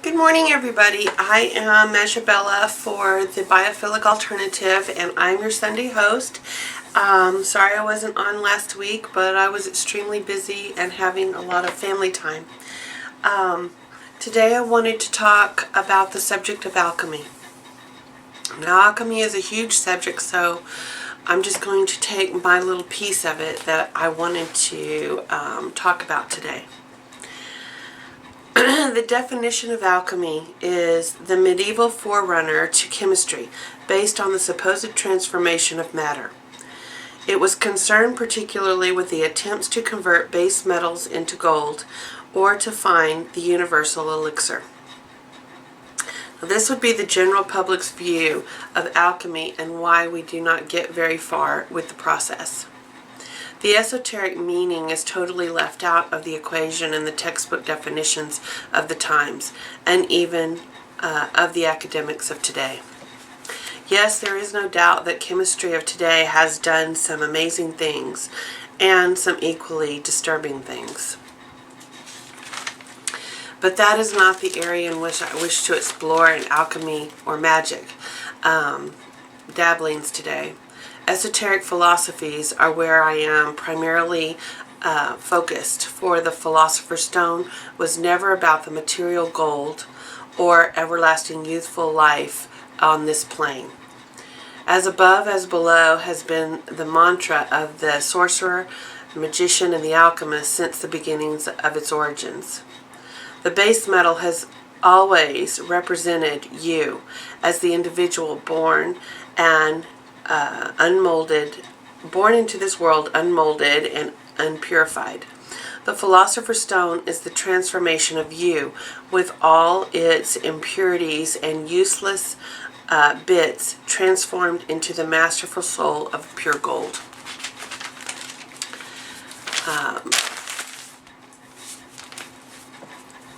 Good morning, everybody. I am Magiabella for the Biophilic Alternative, and I'm your Sunday host. Sorry I wasn't on last week, but I was extremely busy and having a lot of family time. Today I wanted to talk about the subject of alchemy. Now, alchemy is a huge subject, so I'm just going to take my little piece of it that I wanted to talk about today. The definition of alchemy is the medieval forerunner to chemistry, based on the supposed transformation of matter. It was concerned particularly with the attempts to convert base metals into gold, or to find the universal elixir. Now, this would be the general public's view of alchemy and why we do not get very far with the process. The esoteric meaning is totally left out of the equation in the textbook definitions of the times, and even of the academics of today. Yes, there is no doubt that chemistry of today has done some amazing things, and some equally disturbing things. But that is not the area in which I wish to explore in alchemy or magic dabblings today. Esoteric philosophies are where I am primarily focused, for the Philosopher's Stone was never about the material gold or everlasting youthful life on this plane. As above, as below has been the mantra of the sorcerer, magician, and the alchemist since the beginnings of its origins. The base metal has always represented you as the individual born and unmolded, born into this world unmolded and unpurified. The Philosopher's Stone is the transformation of you with all its impurities and useless bits transformed into the masterful soul of pure gold.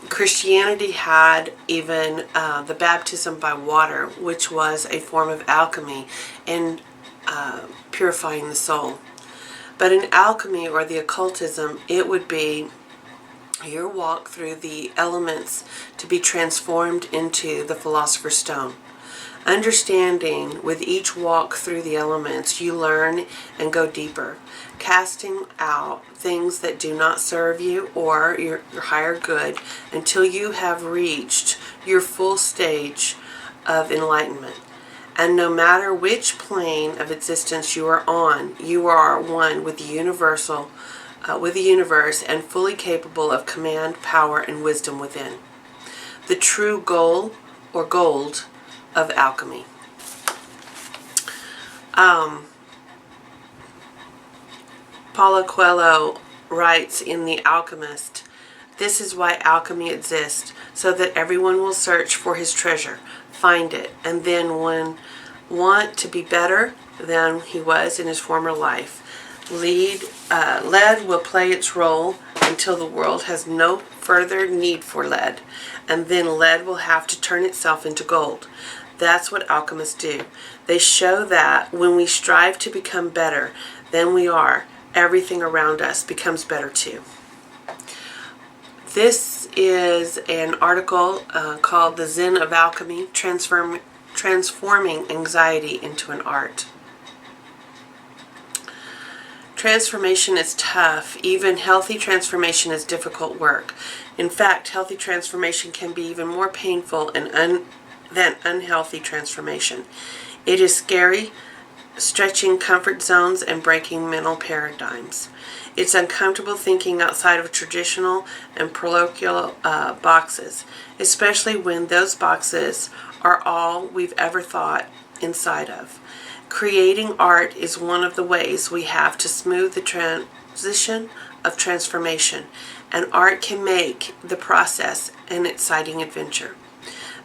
Christianity had even the baptism by water, which was a form of alchemy in purifying the soul. But in alchemy or the occultism, it would be your walk through the elements to be transformed into the Philosopher's Stone. Understanding with each walk through the elements, you learn and go deeper, casting out things that do not serve you or your higher good until you have reached your full stage of enlightenment. And no matter which plane of existence you are on, you are one with the universal, with the universe, and fully capable of command, power, and wisdom within. The true goal or gold of alchemy. Paulo Coelho writes in The Alchemist, "This is why alchemy exists, so that everyone will search for his treasure, find it, and then want to be better than he was in his former life. Lead will play its role until the world has no further need for lead, and then lead will have to turn itself into gold." That's what alchemists do. They show that when we strive to become better than we are, everything around us becomes better too. This is an article called The Zen of Alchemy, Transforming Anxiety into an Art. Transformation is tough. Even healthy transformation is difficult work. In fact, healthy transformation can be even more painful than unhealthy transformation. It is scary, stretching comfort zones and breaking mental paradigms. It's uncomfortable thinking outside of traditional and parochial boxes, especially when those boxes are all we've ever thought inside of. Creating art is one of the ways we have to smooth the transition of transformation, and art can make the process an exciting adventure.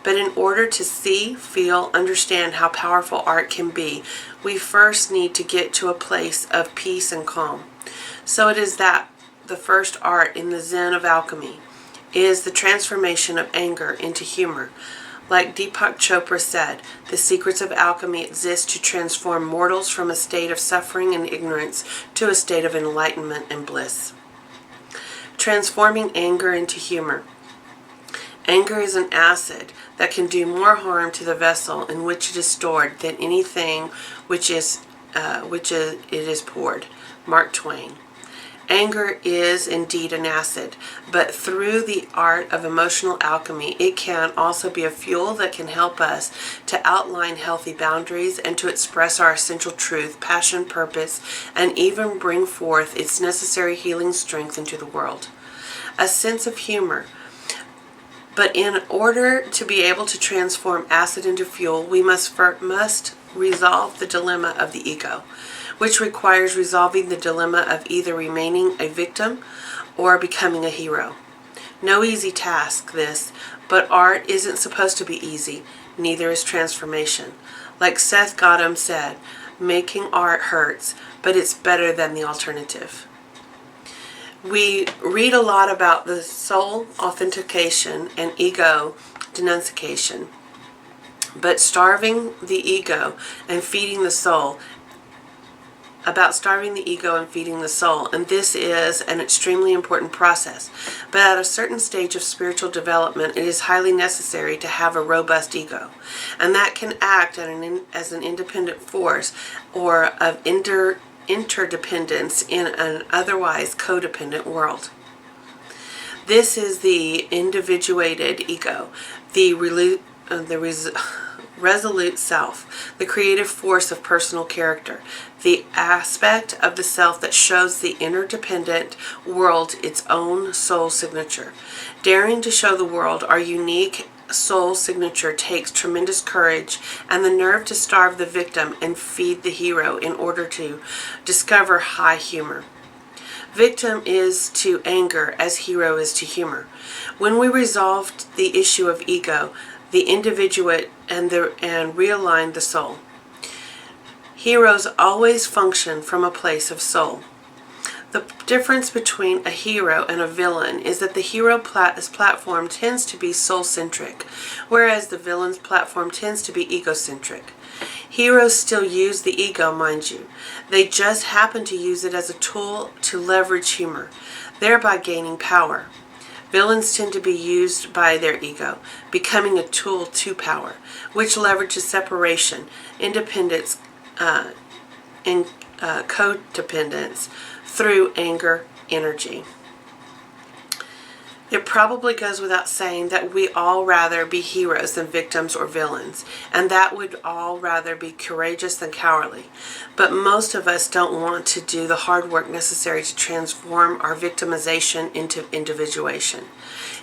But in order to see, feel, understand how powerful art can be, we first need to get to a place of peace and calm. So it is that the first art in the Zen of Alchemy is the transformation of anger into humor. Like Deepak Chopra said, the secrets of alchemy exist to transform mortals from a state of suffering and ignorance to a state of enlightenment and bliss. Transforming anger into humor. Anger is an acid that can do more harm to the vessel in which it is stored than anything it is poured. Mark Twain. Anger is indeed an acid, but through the art of emotional alchemy, it can also be a fuel that can help us to outline healthy boundaries and to express our essential truth, passion, purpose, and even bring forth its necessary healing strength into the world. A sense of humor. But in order to be able to transform acid into fuel, we must resolve the dilemma of the ego, which requires resolving the dilemma of either remaining a victim or becoming a hero. No easy task, this, but art isn't supposed to be easy, neither is transformation. Like Seth Godin said, making art hurts, but it's better than the alternative. We read a lot about the soul authentication and ego denunciation, but starving the ego and feeding the soul and this is an extremely important process. But at a certain stage of spiritual development, it is highly necessary to have a robust ego, and that can act as an independent force or of interdependence in an otherwise codependent world. This is the individuated ego, the resolute self, the creative force of personal character, the aspect of the self that shows the interdependent world its own soul signature. Daring to show the world our unique soul signature takes tremendous courage and the nerve to starve the victim and feed the hero in order to discover high humor. Victim is to anger as hero is to humor. When we resolved the issue of ego, the individuate, and realigned the soul. Heroes always function from a place of soul. The difference between a hero and a villain is that the hero's platform tends to be soul-centric, whereas the villain's platform tends to be egocentric. Heroes still use the ego, mind you. They just happen to use it as a tool to leverage humor, thereby gaining power. Villains tend to be used by their ego, becoming a tool to power, which leverages separation, independence, and codependence through anger energy. It probably goes without saying that we all rather be heroes than victims or villains, and that we'd all rather be courageous than cowardly. But most of us don't want to do the hard work necessary to transform our victimization into individuation.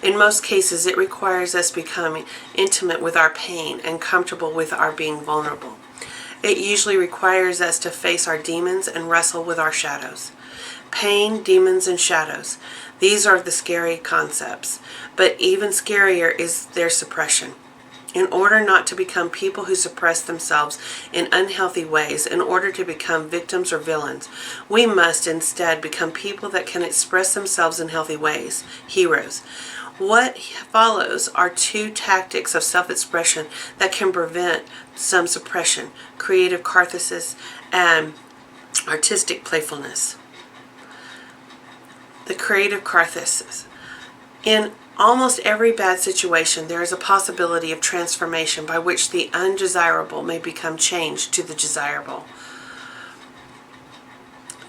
In most cases, it requires us becoming intimate with our pain and comfortable with our being vulnerable. It usually requires us to face our demons and wrestle with our shadows. Pain, demons, and shadows. These are the scary concepts, but even scarier is their suppression. In order not to become people who suppress themselves in unhealthy ways, in order to become victims or villains, we must instead become people that can express themselves in healthy ways, heroes. What follows are two tactics of self-expression that can prevent some suppression: creative catharsis and artistic playfulness. The creative catharsis. In almost every bad situation, there is a possibility of transformation by which the undesirable may become changed to the desirable.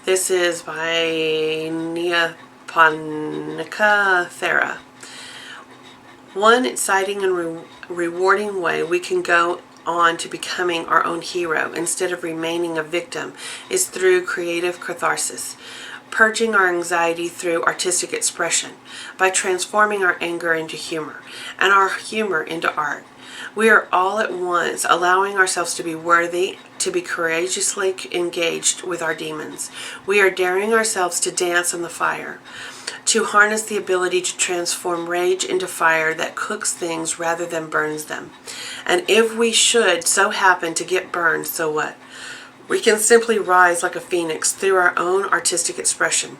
This is by Neoponica Thera. One exciting and rewarding way we can go on to becoming our own hero instead of remaining a victim is through creative catharsis, purging our anxiety through artistic expression, by transforming our anger into humor and our humor into art. We are all at once allowing ourselves to be worthy, to be courageously engaged with our demons. We are daring ourselves to dance on the fire, to harness the ability to transform rage into fire that cooks things rather than burns them. And if we should so happen to get burned, so what? We can simply rise like a phoenix through our own artistic expression.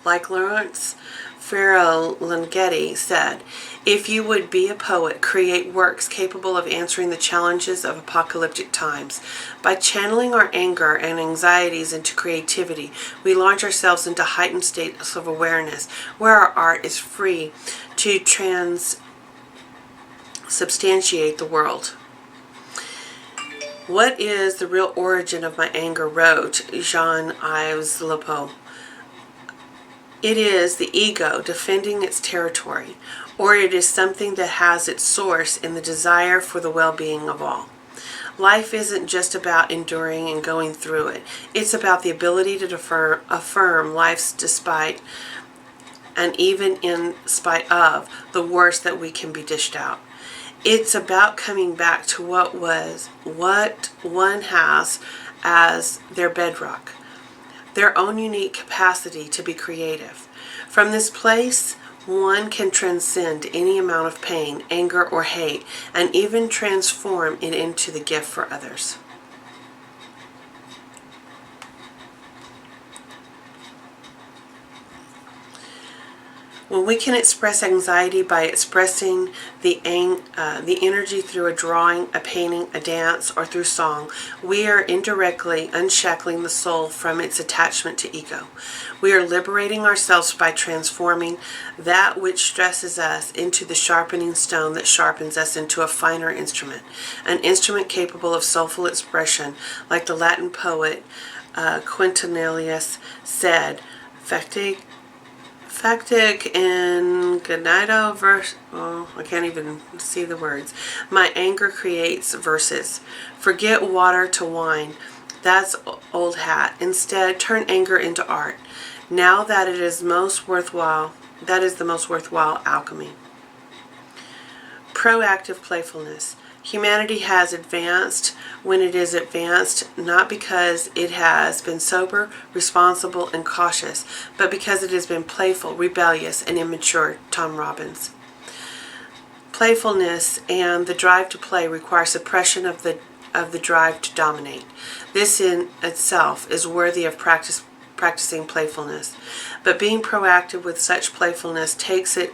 Like Lawrence Ferlinghetti said, if you would be a poet, create works capable of answering the challenges of apocalyptic times. By channeling our anger and anxieties into creativity, we launch ourselves into heightened states of awareness, where our art is free to substantiate the world. What is the real origin of my anger, wrote Jean-Yves Le Pen. It is the ego defending its territory, or it is something that has its source in the desire for the well-being of all. Life isn't just about enduring and going through it. It's about the ability to affirm life's despite and even in spite of the worst that we can be dished out. It's about coming back to what one has as their bedrock, their own unique capacity to be creative. From this place, one can transcend any amount of pain, anger, or hate, and even transform it into the gift for others. When we can express anxiety by expressing the energy through a drawing, a painting, a dance, or through song, we are indirectly unshackling the soul from its attachment to ego. We are liberating ourselves by transforming that which stresses us into the sharpening stone that sharpens us into a finer instrument, an instrument capable of soulful expression, like the Latin poet Quintilius said, Factic in Gonito verse. Oh, I can't even see the words. My anger creates verses. Forget water to wine. That's old hat. Instead, turn anger into art. Now that it is most worthwhile, that is the most worthwhile alchemy. Proactive playfulness. Humanity has advanced when it is advanced not because it has been sober, responsible, and cautious, but because it has been playful, rebellious, and immature. Tom Robbins. Playfulness and the drive to play require suppression of the drive to dominate. This in itself is worthy of practicing playfulness, but being proactive with such playfulness takes it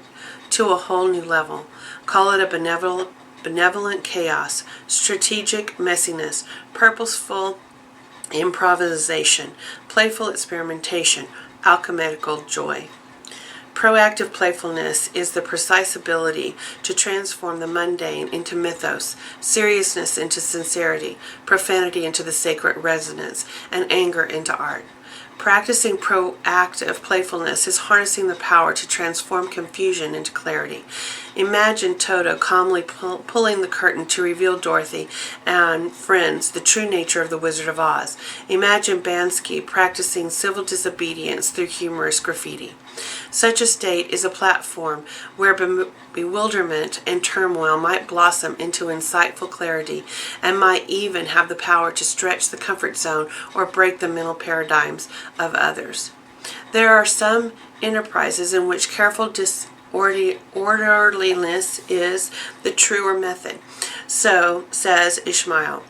to a whole new level. Call it a benevolent chaos, strategic messiness, purposeful improvisation, playful experimentation, alchemical joy. Proactive playfulness is the precise ability to transform the mundane into mythos, seriousness into sincerity, profanity into the sacred resonance, and anger into art. Practicing proactive playfulness is harnessing the power to transform confusion into clarity. Imagine Toto calmly pulling the curtain to reveal Dorothy and friends the true nature of the Wizard of Oz. Imagine Bansky practicing civil disobedience through humorous graffiti. Such a state is a platform where bewilderment and turmoil might blossom into insightful clarity and might even have the power to stretch the comfort zone or break the mental paradigms of others. There are some enterprises in which careful orderliness is the truer method. So says Ishmael,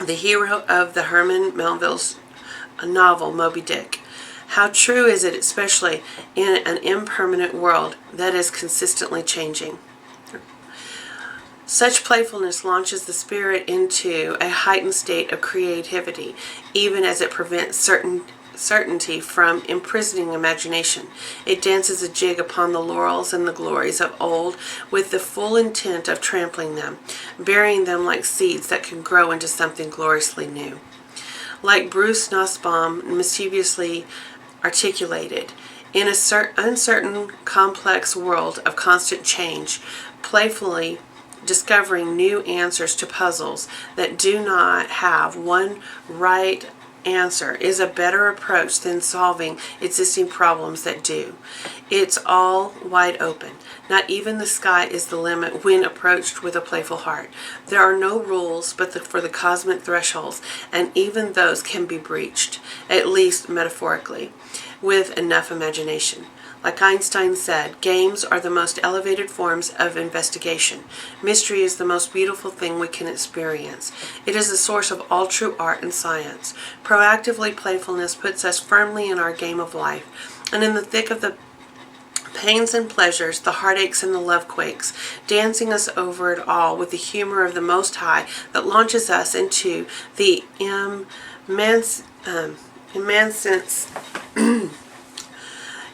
the hero of the Herman Melville's novel Moby Dick. How true is it, especially in an impermanent world that is consistently changing? Such playfulness launches the spirit into a heightened state of creativity, even as it prevents certainty from imprisoning imagination. It dances a jig upon the laurels and the glories of old with the full intent of trampling them, burying them like seeds that can grow into something gloriously new. Like Bruce Nussbaum mischievously articulated, in a uncertain, complex world of constant change, playfully discovering new answers to puzzles that do not have one right answer is a better approach than solving existing problems that do. It's all wide open. Not even the sky is the limit when approached with a playful heart. There are no rules but for the cosmic thresholds, and even those can be breached, at least metaphorically, with enough imagination. Like Einstein said, games are the most elevated forms of investigation. Mystery is the most beautiful thing we can experience. It is the source of all true art and science. Proactively playfulness puts us firmly in our game of life, and in the thick of the pains and pleasures, the heartaches and the love quakes, dancing us over it all with the humor of the Most High that launches us into the immense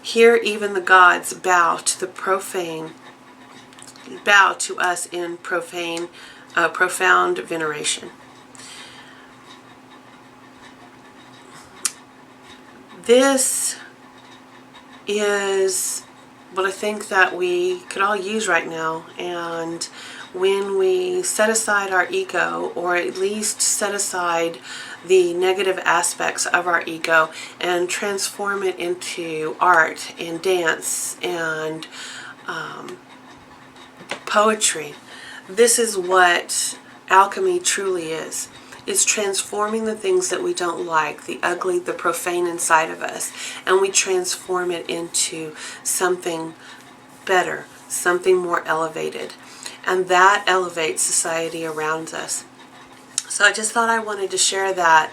Here even the gods bow to the profane bow to us in profound veneration. This is what I think that we could all use right now, and when we set aside our ego, or at least set aside the negative aspects of our ego and transform it into art and dance and poetry, this is what alchemy truly is. It's transforming the things that we don't like, the ugly, the profane inside of us, and we transform it into something better, something more elevated. And that elevates society around us. So I just thought I wanted to share that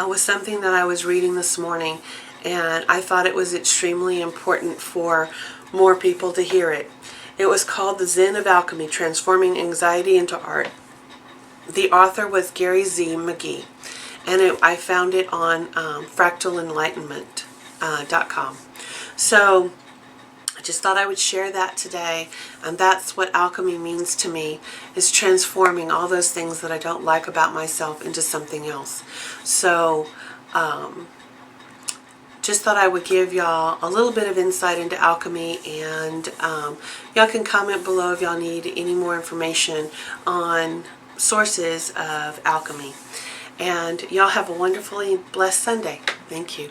with something that I was reading this morning, and I thought it was extremely important for more people to hear it. It was called the Zen of Alchemy, Transforming Anxiety into Art. The author was Gary Z McGee, and I found it on fractalenlightenment.com. So I just thought I would share that today, and that's what alchemy means to me, is transforming all those things that I don't like about myself into something else. So just thought I would give y'all a little bit of insight into alchemy, and y'all can comment below if y'all need any more information on sources of alchemy. And y'all have a wonderfully blessed Sunday. Thank you.